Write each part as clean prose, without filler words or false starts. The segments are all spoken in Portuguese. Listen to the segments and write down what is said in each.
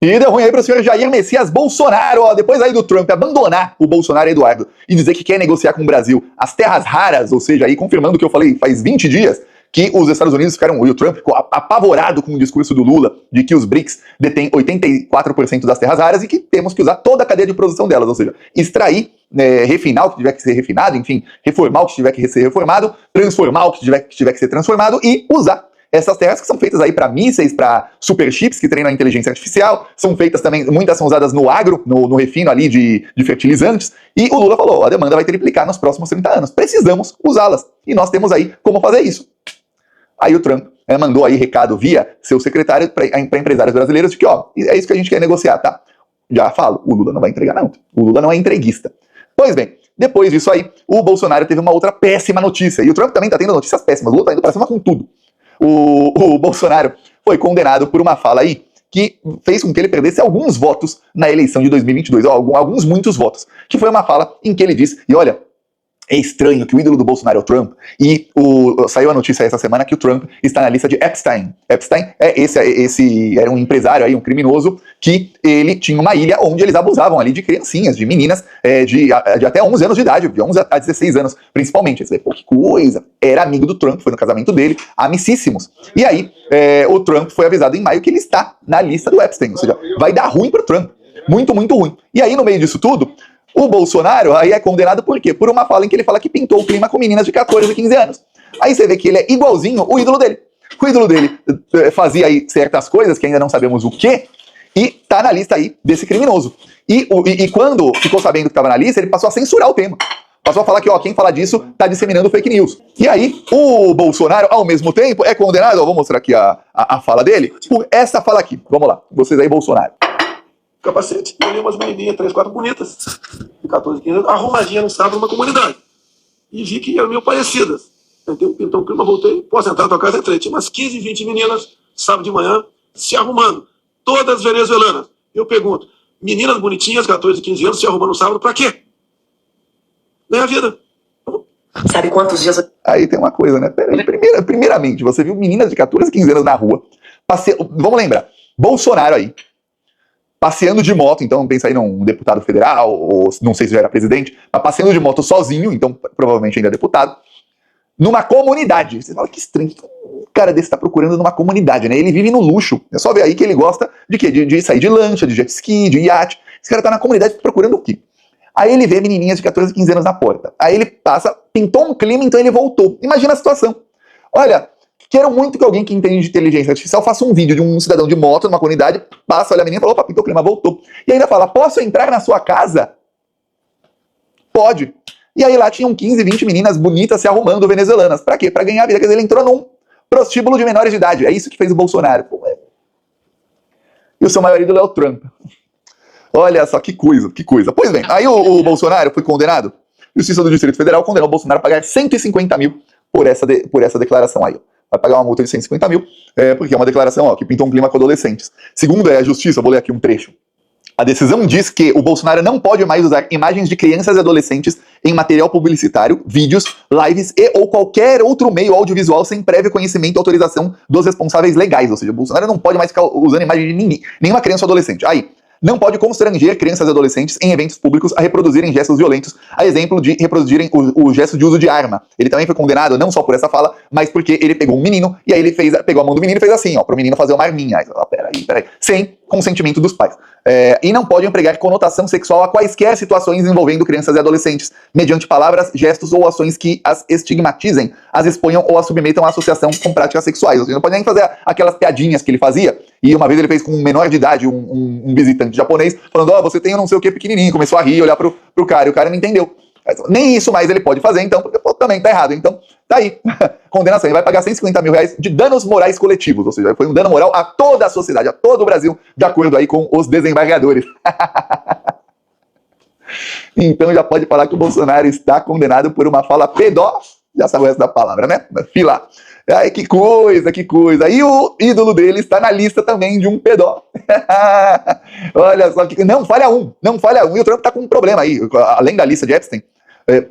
E deu ruim aí pro senhor Jair Messias Bolsonaro, ó, depois aí do Trump abandonar o Bolsonaro Eduardo e dizer que quer negociar com o Brasil as terras raras, ou seja, aí confirmando o que eu falei faz 20 dias, que os Estados Unidos ficaram, e o Trump ficou apavorado com o discurso do Lula de que os BRICS detêm 84% das terras raras e que temos que usar toda a cadeia de produção delas, ou seja, extrair, refinar o que tiver que ser refinado, enfim, reformar o que tiver que ser reformado, transformar o que tiver que ser transformado e usar essas terras que são feitas aí para mísseis, para superchips que treinam a inteligência artificial, são feitas também, muitas são usadas no agro, no refino ali de fertilizantes, e o Lula falou, a demanda vai triplicar nos próximos 30 anos, precisamos usá-las, e nós temos aí como fazer isso. Aí o Trump mandou aí recado via seu secretário para empresários brasileiros de que, ó, é isso que a gente quer negociar, tá? Já falo, o Lula não vai entregar não, o Lula não é entreguista. Pois bem, depois disso aí, o Bolsonaro teve uma outra péssima notícia, e o Trump também tá tendo notícias péssimas, o Lula tá indo pra cima com tudo. O Bolsonaro foi condenado por uma fala aí que fez com que ele perdesse alguns votos na eleição de 2022, alguns muitos votos, que foi uma fala em que ele disse, e olha, é estranho que o ídolo do Bolsonaro é o Trump, e saiu a notícia essa semana que o Trump está na lista de Epstein. Epstein era um empresário aí, um criminoso, que ele tinha uma ilha onde eles abusavam ali de criancinhas, de meninas de até 11 anos de idade, de 11 a 16 anos, principalmente. Pô, que coisa! Era amigo do Trump, foi no casamento dele, amicíssimos. E aí, o Trump foi avisado em maio que ele está na lista do Epstein, ou seja, vai dar ruim pro Trump. Muito, muito ruim. E aí, no meio disso tudo, o Bolsonaro aí é condenado por quê? Por uma fala em que ele fala que pintou o clima com meninas de 14 e 15 anos. Aí você vê que ele é igualzinho o ídolo dele. O ídolo dele fazia aí certas coisas, que ainda não sabemos o quê, e tá na lista aí desse criminoso. E quando ficou sabendo que estava na lista, ele passou a censurar o tema. Passou a falar que, ó, quem fala disso tá disseminando fake news. E aí, o Bolsonaro, ao mesmo tempo, é condenado, ó, vou mostrar aqui a fala dele, por essa fala aqui. Vamos lá, vocês aí, Bolsonaro. Capacete, eu olhei umas menininhas, 3, 4 bonitas, de 14, 15 anos, arrumadinha no sábado numa comunidade. E vi que eram meio parecidas. Então, o clima, voltei, posso entrar na tua casa? Entrei. Tinha umas 15, 20 meninas, sábado de manhã, se arrumando. Todas venezuelanas. Eu pergunto, meninas bonitinhas, 14, 15 anos, se arrumando no sábado, pra quê? Ganhar vida. Sabe quantos dias... Aí tem uma coisa, né? Peraí, primeiramente, você viu meninas de 14, 15 anos na rua. Vamos lembrar, Bolsonaro aí, passeando de moto, então pensa aí num deputado federal, ou não sei se já era presidente, mas passeando de moto sozinho, então provavelmente ainda é deputado, numa comunidade. Você fala, que estranho, que um cara desse tá procurando numa comunidade, né? Ele vive no luxo. É só ver aí que ele gosta de quê? De sair de lancha, de jet ski, de iate. Esse cara tá na comunidade procurando o quê? Aí ele vê menininhas de 14, 15 anos na porta. Aí ele passa, pintou um clima, então ele voltou. Imagina a situação. Olha, quero muito que alguém que entende de inteligência artificial faça um vídeo de um cidadão de moto numa comunidade, passa, olha a menina e fala, opa, pintou o clima, voltou. E ainda fala, posso entrar na sua casa? Pode. E aí lá tinham 15, 20 meninas bonitas se arrumando, venezuelanas. Pra quê? Pra ganhar vida. Quer dizer, ele entrou num prostíbulo de menores de idade. É isso que fez o Bolsonaro. E o seu maior ídolo é o Trump. Olha só, que coisa, que coisa. Pois bem, aí o Bolsonaro foi condenado. Justiça do Distrito Federal condenou o Bolsonaro a pagar 150 mil por essa declaração aí. Vai pagar uma multa de 150 mil, porque é uma declaração que pintou um clima com adolescentes. Segundo a Justiça, vou ler aqui um trecho. A decisão diz que o Bolsonaro não pode mais usar imagens de crianças e adolescentes em material publicitário, vídeos, lives e ou qualquer outro meio audiovisual sem prévio conhecimento e autorização dos responsáveis legais. Ou seja, o Bolsonaro não pode mais ficar usando imagem de ninguém, nenhuma criança ou adolescente. Aí, não pode constranger crianças e adolescentes em eventos públicos a reproduzirem gestos violentos, a exemplo de reproduzirem o gesto de uso de arma. Ele também foi condenado não só por essa fala, mas porque ele pegou um menino, e aí ele pegou a mão do menino e fez assim, ó, pro menino fazer uma arminha. Aí, peraí, sem consentimento dos pais. E não pode empregar conotação sexual a quaisquer situações envolvendo crianças e adolescentes, mediante palavras, gestos ou ações que as estigmatizem, as exponham ou as submetam à associação com práticas sexuais. Ou seja, não pode nem fazer aquelas piadinhas que ele fazia, e uma vez ele fez com um menor de idade, um visitante japonês, falando, ó, você tem um não sei o que pequenininho, começou a rir, olhar pro cara, e o cara não entendeu. Nem isso mais ele pode fazer, então, porque também tá errado. Então, tá aí, condenação. Ele vai pagar 150 mil reais de danos morais coletivos, ou seja, foi um dano moral a toda a sociedade, a todo o Brasil, de acordo aí com os desembargadores. Então já pode falar que o Bolsonaro está condenado por uma fala pedófila. Já sabe o resto da palavra, né? Fila. Ai, que coisa, que coisa. E o ídolo dele está na lista também de um pedófilo. Olha só, não falha um. E o Trump tá com um problema aí, além da lista de Epstein,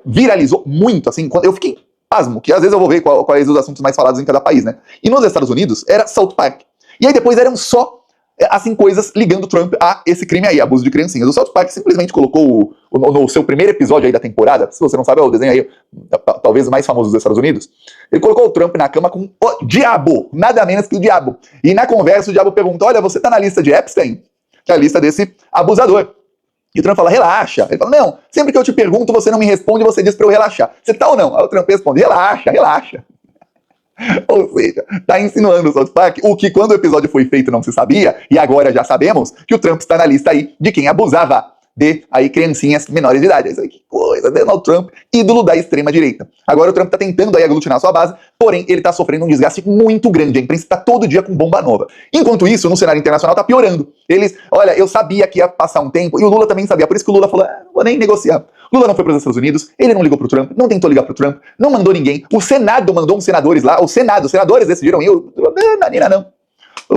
viralizou muito, assim, quando eu fiquei pasmo, que às vezes eu vou ver quais os assuntos mais falados em cada país, né? E nos Estados Unidos era South Park. E aí depois eram só assim, coisas ligando o Trump a esse crime aí, abuso de criancinhas. O South Park simplesmente colocou no seu primeiro episódio aí da temporada, se você não sabe, é o desenho aí, talvez o mais famoso dos Estados Unidos, ele colocou o Trump na cama com o diabo, nada menos que o diabo. E na conversa o diabo pergunta, olha, você tá na lista de Epstein? Que é a lista desse abusador. E o Trump fala, relaxa. Ele fala, não, sempre que eu te pergunto, você não me responde, você diz pra eu relaxar. Você tá ou não? Aí o Trump responde, relaxa, relaxa. Ou seja, tá insinuando o South Park o que quando o episódio foi feito não se sabia, e agora já sabemos que o Trump está na lista aí de quem abusava de aí criancinhas menores de idade. Isso aí, que coisa, Donald Trump, ídolo da extrema-direita. Agora o Trump tá tentando aí aglutinar sua base, porém ele tá sofrendo um desgaste muito grande, a imprensa tá todo dia com bomba nova. Enquanto isso, no cenário internacional tá piorando. Eles, olha, eu sabia que ia passar um tempo, e o Lula também sabia, por isso que o Lula falou, não vou nem negociar. Lula não foi para os Estados Unidos, ele não ligou pro Trump, não tentou ligar pro Trump, não mandou ninguém. O Senado mandou uns senadores lá, os senadores decidiram ir, não.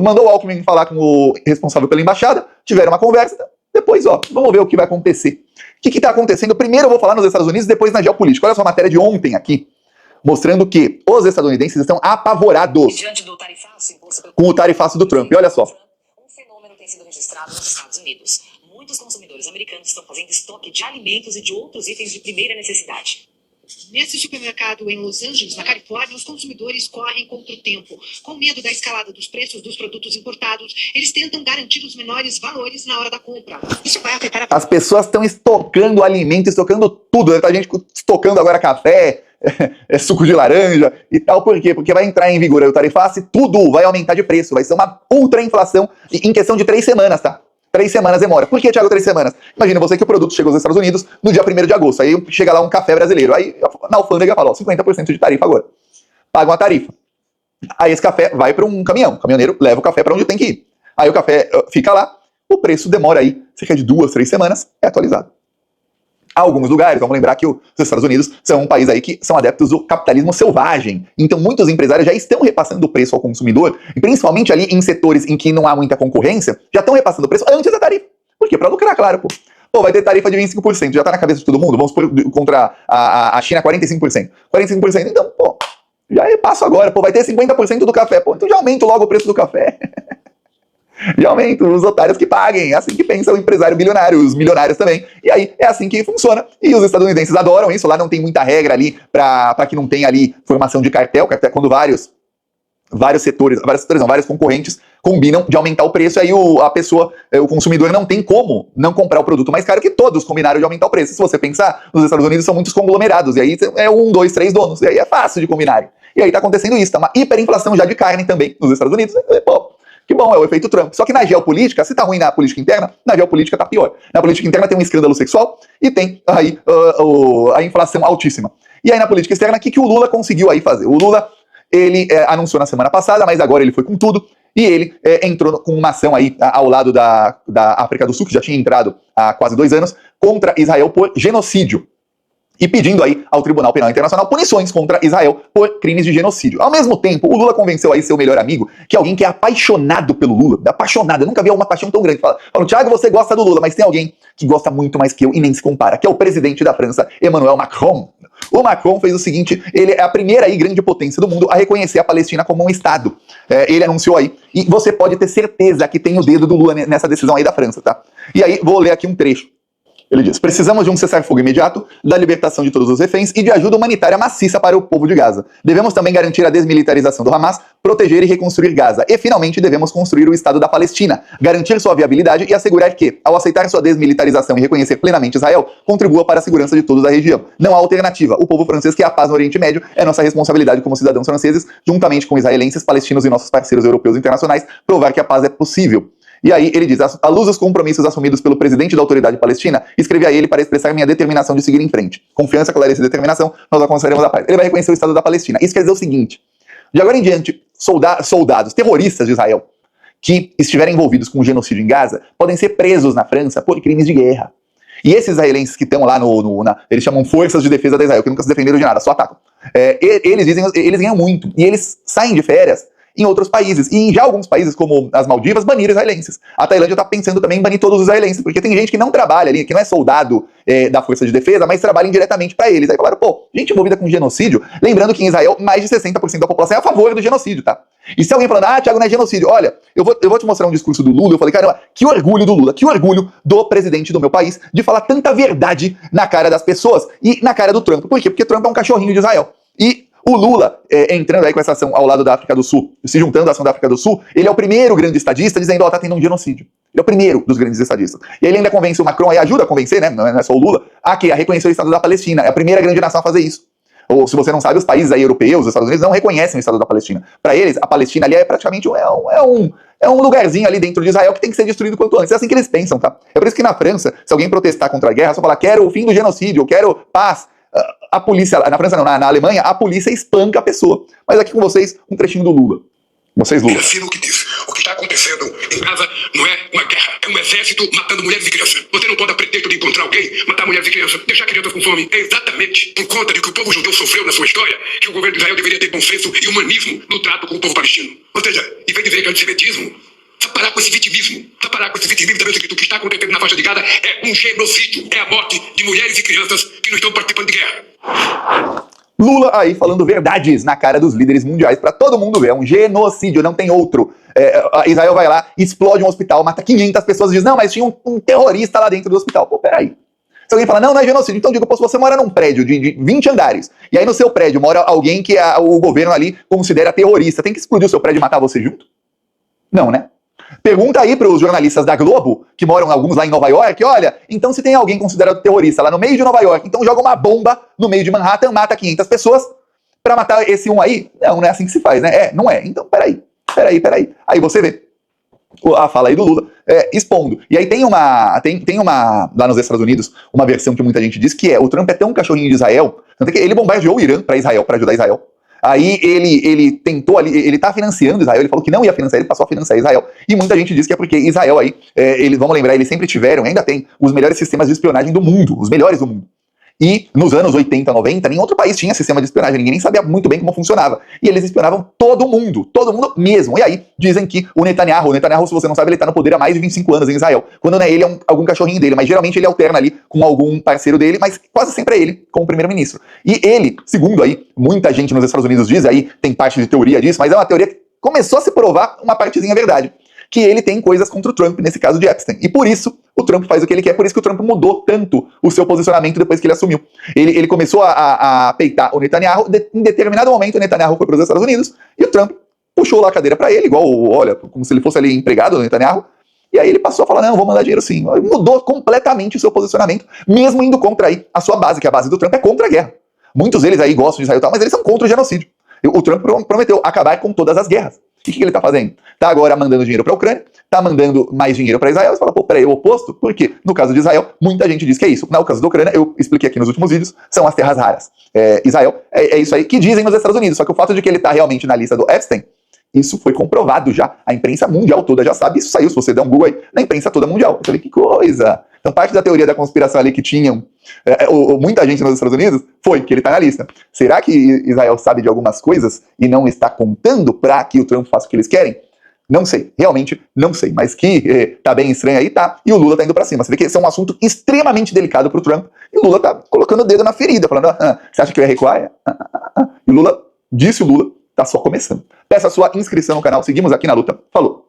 Mandou o Alckmin falar com o responsável pela embaixada, tiveram uma conversa, depois, vamos ver o que vai acontecer. O que tá acontecendo? Primeiro eu vou falar nos Estados Unidos, depois na geopolítica. Olha só a matéria de ontem aqui, mostrando que os estadunidenses estão apavorados com o tarifaço do Trump. E olha só. Um fenômeno tem sido registrado nos Estados Unidos. Muitos consumidores americanos estão fazendo estoque de alimentos e de outros itens de primeira necessidade. Nesse supermercado em Los Angeles, na Califórnia, os consumidores correm contra o tempo. Com medo da escalada dos preços dos produtos importados, eles tentam garantir os menores valores na hora da compra. Isso vai afetar a... As pessoas estão estocando alimento, estocando tudo. Tá gente estocando agora café, suco de laranja e tal. Por quê? Porque vai entrar em vigor aí o tarifaço e tudo vai aumentar de preço. Vai ser uma ultra inflação em questão de 3 semanas, tá? 3 semanas demora. Por que, Thiago, 3 semanas? Imagina você que o produto chegou aos Estados Unidos no dia 1º de agosto. Aí chega lá um café brasileiro. Aí na alfândega fala, 50% de tarifa agora. Paga uma tarifa. Aí esse café vai para um caminhão. O caminhoneiro leva o café para onde tem que ir. Aí o café fica lá. O preço demora aí cerca de 2, 3 semanas. É atualizado. Há alguns lugares, vamos lembrar que os Estados Unidos são um país aí que são adeptos do capitalismo selvagem. Então muitos empresários já estão repassando o preço ao consumidor, e principalmente ali em setores em que não há muita concorrência, já estão repassando o preço antes da tarifa. Por quê? Para lucrar, claro, pô. Pô, vai ter tarifa de 25%, já tá na cabeça de todo mundo, vamos por, contra a China 45%. 45%, então, pô, já repasso agora, pô, vai ter 50% do café, pô, então já aumento logo o preço do café. E aumento os otários que paguem, é assim que pensa o empresário bilionário, os milionários também. E aí é assim que funciona. E os estadunidenses adoram isso, lá não tem muita regra ali para que não tenha ali formação de cartel, cartel é quando vários setores, vários concorrentes combinam de aumentar o preço, aí a pessoa, o consumidor não tem como não comprar o produto mais caro, que todos combinaram de aumentar o preço. Se você pensar, os Estados Unidos são muitos conglomerados, e aí é 1, 2, 3 donos, e aí é fácil de combinarem. E aí tá acontecendo isso, tá uma hiperinflação já de carne também nos Estados Unidos. Pô, que bom, é o efeito Trump. Só que na geopolítica, se tá ruim na política interna, na geopolítica tá pior. Na política interna tem um escândalo sexual e tem aí a inflação altíssima. E aí na política externa, o que o Lula conseguiu aí fazer? O Lula, ele anunciou na semana passada, mas agora ele foi com tudo, e ele entrou com uma ação aí ao lado da África do Sul, que já tinha entrado há quase 2 anos, contra Israel por genocídio. E pedindo aí ao Tribunal Penal Internacional punições contra Israel por crimes de genocídio. Ao mesmo tempo, o Lula convenceu aí seu melhor amigo, que é alguém que é apaixonado pelo Lula, apaixonado, eu nunca vi uma paixão tão grande. Fala, Thiago, você gosta do Lula, mas tem alguém que gosta muito mais que eu e nem se compara, que é o presidente da França, Emmanuel Macron. O Macron fez o seguinte, ele é a primeira aí grande potência do mundo a reconhecer a Palestina como um Estado. Ele anunciou aí, e você pode ter certeza que tem o dedo do Lula nessa decisão aí da França, tá? E aí, vou ler aqui um trecho. Ele diz, precisamos de um cessar-fogo imediato, da libertação de todos os reféns e de ajuda humanitária maciça para o povo de Gaza. Devemos também garantir a desmilitarização do Hamas, proteger e reconstruir Gaza. E, finalmente, devemos construir o Estado da Palestina, garantir sua viabilidade e assegurar que, ao aceitar sua desmilitarização e reconhecer plenamente Israel, contribua para a segurança de todos da região. Não há alternativa. O povo francês quer a paz no Oriente Médio. É nossa responsabilidade como cidadãos franceses, juntamente com israelenses, palestinos e nossos parceiros europeus e internacionais, provar que a paz é possível. E aí ele diz, à luz dos compromissos assumidos pelo presidente da autoridade palestina, escrevi a ele para expressar minha determinação de seguir em frente. Confiança, clareza e determinação, nós alcançaremos a paz. Ele vai reconhecer o Estado da Palestina. Isso quer dizer o seguinte, de agora em diante, soldados, terroristas de Israel, que estiverem envolvidos com o genocídio em Gaza, podem ser presos na França por crimes de guerra. E esses israelenses que estão lá eles chamam forças de defesa de Israel, que nunca se defenderam de nada, só atacam. Eles ganham muito, e eles saem de férias em outros países. E em já alguns países, como as Maldivas, baniram israelenses. A Tailândia está pensando também em banir todos os israelenses, porque tem gente que não trabalha ali, que não é soldado da Força de Defesa, mas trabalha indiretamente para eles. Aí falaram, pô, gente envolvida com genocídio, lembrando que em Israel mais de 60% da população é a favor do genocídio, tá? E se alguém falando, Thiago, não é genocídio, olha, eu vou te mostrar um discurso do Lula, eu falei, caramba, que orgulho do Lula, que orgulho do presidente do meu país de falar tanta verdade na cara das pessoas e na cara do Trump. Por quê? Porque Trump é um cachorrinho de Israel. E o Lula, entrando aí com essa ação ao lado da África do Sul, se juntando à ação da África do Sul, ele é o primeiro grande estadista dizendo, tá tendo um genocídio. Ele é o primeiro dos grandes estadistas. E ele ainda convence o Macron, aí ajuda a convencer, né, não é só o Lula, a reconhecer o Estado da Palestina. É a primeira grande nação a fazer isso. Ou, se você não sabe, os países aí europeus, os Estados Unidos, não reconhecem o Estado da Palestina. Para eles, a Palestina ali é praticamente um lugarzinho ali dentro de Israel que tem que ser destruído quanto antes. É assim que eles pensam, tá? É por isso que na França, se alguém protestar contra a guerra, só falar, quero o fim do genocídio, eu quero paz. A polícia, na França não, na Alemanha, a polícia espanca a pessoa. Mas aqui com vocês, um trechinho do Lula. Vocês, Lula. Assino o que diz. O que está acontecendo em Gaza não é uma guerra, é um exército matando mulheres e crianças. Você não pode, a pretexto de encontrar alguém, matar mulheres e crianças, deixar crianças com fome. É exatamente por conta de que o povo judeu sofreu na sua história que o governo de Israel deveria ter bom senso e humanismo no trato com o povo palestino. Ou seja, em vez de dizer que é antissemitismo, precisa parar com esse vitimismo. Precisa parar com esse vitimismo também. O que está acontecendo na faixa de Gaza é um genocídio. É a morte de mulheres e crianças que não estão participando de guerra. Lula aí falando verdades na cara dos líderes mundiais pra todo mundo ver. É um genocídio, não tem outro. Israel vai lá, explode um hospital, mata 500 pessoas e diz, não, mas tinha um terrorista lá dentro do hospital. Pô, peraí. Se alguém fala, não é genocídio, então diga, pô, se você mora num prédio de 20 andares, e aí no seu prédio mora alguém que o governo ali considera terrorista, tem que explodir o seu prédio e matar você junto? Não, né? Pergunta aí pros jornalistas da Globo, que moram alguns lá em Nova York, olha, então se tem alguém considerado terrorista lá no meio de Nova York, então joga uma bomba no meio de Manhattan, mata 500 pessoas pra matar esse um aí? Não é assim que se faz, né? Não é. Então, peraí. Aí você vê a fala aí do Lula expondo. E aí tem uma, lá nos Estados Unidos, uma versão que muita gente diz que o Trump é tão cachorrinho de Israel, tanto que ele bombardeou o Irã pra Israel, pra ajudar Israel. Aí ele tentou ali, ele tá financiando Israel, ele falou que não ia financiar, ele passou a financiar Israel. E muita gente diz que é porque Israel aí, vamos lembrar, eles sempre tiveram, ainda tem, os melhores sistemas de espionagem do mundo, os melhores do mundo. E nos anos 80, 90, nenhum outro país tinha sistema de espionagem, ninguém nem sabia muito bem como funcionava. E eles espionavam todo mundo mesmo. E aí dizem que o Netanyahu, se você não sabe, ele tá no poder há mais de 25 anos em Israel. Quando não é ele, é algum cachorrinho dele, mas geralmente ele alterna ali com algum parceiro dele, mas quase sempre é ele, como primeiro-ministro. E ele, segundo aí, muita gente nos Estados Unidos diz, aí tem parte de teoria disso, mas é uma teoria que começou a se provar uma partezinha verdade, que ele tem coisas contra o Trump, nesse caso de Epstein. E por isso o Trump faz o que ele quer, por isso que o Trump mudou tanto o seu posicionamento depois que ele assumiu. Ele começou a peitar o Netanyahu, em determinado momento o Netanyahu foi para os Estados Unidos, e o Trump puxou lá a cadeira para ele, igual, olha, como se ele fosse ali empregado do Netanyahu, e aí ele passou a falar, não, vou mandar dinheiro sim. Mudou completamente o seu posicionamento, mesmo indo contra aí a sua base, que a base do Trump é contra a guerra. Muitos deles aí gostam de Israel e tal, mas eles são contra o genocídio. O Trump prometeu acabar com todas as guerras. E o que ele tá fazendo? Tá agora mandando dinheiro pra Ucrânia, tá mandando mais dinheiro pra Israel. Você fala, pô, peraí, é o oposto? Por quê? No caso de Israel, muita gente diz que é isso. No caso da Ucrânia, eu expliquei aqui nos últimos vídeos, são as terras raras. Israel é isso aí que dizem nos Estados Unidos. Só que o fato de que ele tá realmente na lista do Epstein, isso foi comprovado já. A imprensa mundial toda já sabe, isso saiu, se você der um Google aí, na imprensa toda mundial. Eu falei, que coisa! Então parte da teoria da conspiração ali que tinham muita gente nos Estados Unidos foi que ele tá na lista. Será que Israel sabe de algumas coisas e não está contando para que o Trump faça o que eles querem? Não sei, realmente não sei, mas que tá bem estranho aí, tá, e o Lula tá indo pra cima. Você vê que esse é um assunto extremamente delicado pro Trump, e o Lula tá colocando o dedo na ferida, falando, você acha que eu ia recuar? E o Lula, disse o Lula, tá só começando. Peça a sua inscrição no canal, seguimos aqui na luta, falou!